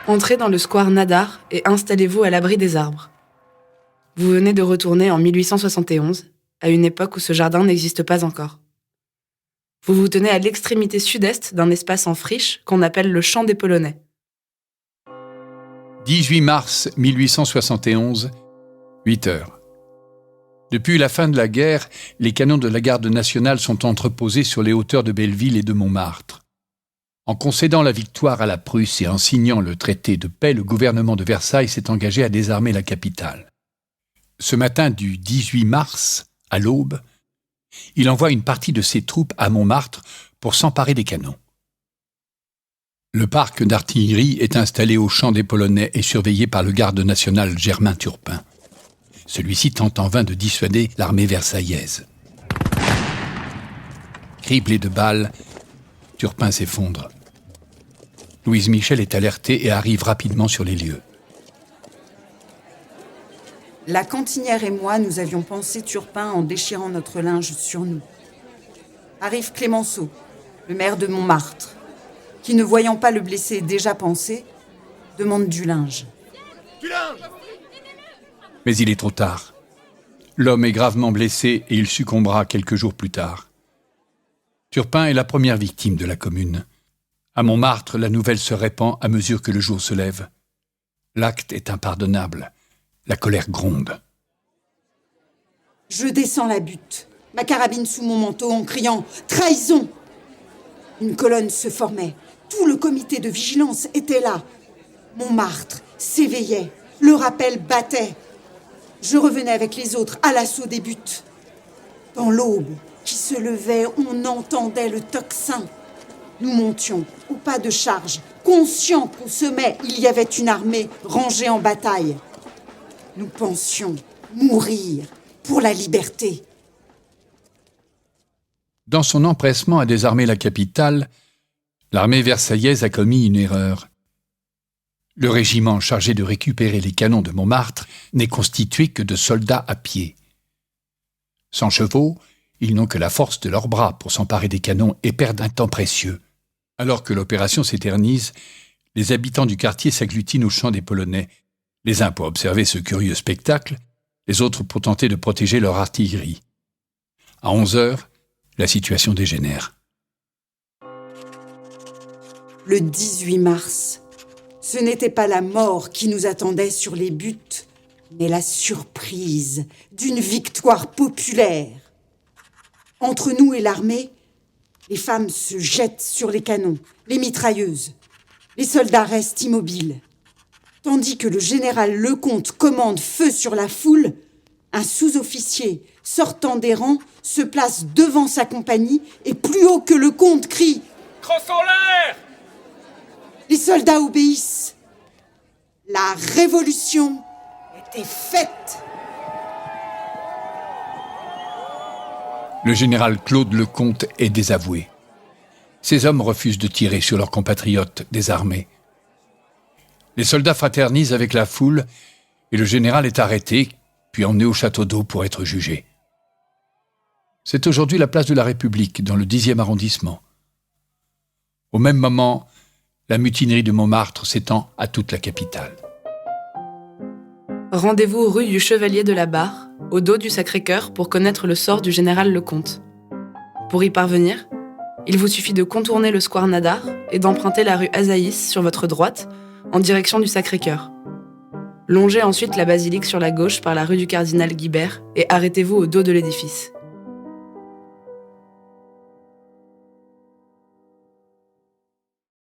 Entrez dans le square Nadar et installez-vous à l'abri des arbres. Vous venez de retourner en 1871, à une époque où ce jardin n'existe pas encore. Vous vous tenez à l'extrémité sud-est d'un espace en friche qu'on appelle le Champ des Polonais. 18 mars 1871, 8 heures. Depuis la fin de la guerre, les canons de la garde nationale sont entreposés sur les hauteurs de Belleville et de Montmartre. En concédant la victoire à la Prusse et en signant le traité de paix, le gouvernement de Versailles s'est engagé à désarmer la capitale. Ce matin du 18 mars, à l'aube, il envoie une partie de ses troupes à Montmartre pour s'emparer des canons. Le parc d'artillerie est installé au Champ des Polonais et surveillé par le garde national Germain Turpin. Celui-ci tente en vain de dissuader l'armée versaillaise. Criblé de balles, Turpin s'effondre. Louise Michel est alertée et arrive rapidement sur les lieux. La cantinière et moi, nous avions pensé Turpin en déchirant notre linge sur nous. Arrive Clémenceau, le maire de Montmartre, qui, ne voyant pas le blessé déjà pansé, demande du linge. Du linge ! Mais il est trop tard. L'homme est gravement blessé et il succombera quelques jours plus tard. Turpin est la première victime de la commune. À Montmartre, la nouvelle se répand à mesure que le jour se lève. L'acte est impardonnable. La colère gronde. Je descends la butte, ma carabine sous mon manteau en criant « Trahison !» Une colonne se formait. Tout le comité de vigilance était là. Montmartre s'éveillait. Le rappel battait. Je revenais avec les autres à l'assaut des buttes. Dans l'aube qui se levait, on entendait le tocsin. Nous montions au pas de charge, conscients qu'au sommet, il y avait une armée rangée en bataille. Nous pensions mourir pour la liberté. Dans son empressement à désarmer la capitale, l'armée versaillaise a commis une erreur. Le régiment chargé de récupérer les canons de Montmartre n'est constitué que de soldats à pied. Sans chevaux, ils n'ont que la force de leurs bras pour s'emparer des canons et perdent un temps précieux. Alors que l'opération s'éternise, les habitants du quartier s'agglutinent au Champ des Polonais, les uns pour observer ce curieux spectacle, les autres pour tenter de protéger leur artillerie. À 11 heures, la situation dégénère. Le 18 mars, ce n'était pas la mort qui nous attendait sur les buttes, mais la surprise d'une victoire populaire. Entre nous et l'armée, les femmes se jettent sur les canons, les mitrailleuses. Les soldats restent immobiles. Tandis que le général Lecomte commande feu sur la foule, un sous-officier sortant des rangs se place devant sa compagnie et plus haut que Lecomte crie « Crosse en l'air !» Les soldats obéissent. La révolution était faite. Le général Claude Lecomte est désavoué. Ces hommes refusent de tirer sur leurs compatriotes désarmés. Les soldats fraternisent avec la foule et le général est arrêté, puis emmené au château d'eau pour être jugé. C'est aujourd'hui la place de la République, dans le 10e arrondissement. Au même moment, la mutinerie de Montmartre s'étend à toute la capitale. Rendez-vous rue du Chevalier de la Barre, au dos du Sacré-Cœur, pour connaître le sort du général Lecomte. Pour y parvenir, il vous suffit de contourner le square Nadar et d'emprunter la rue Azaïs sur votre droite, en direction du Sacré-Cœur. Longez ensuite la basilique sur la gauche par la rue du Cardinal Guibert et arrêtez-vous au dos de l'édifice.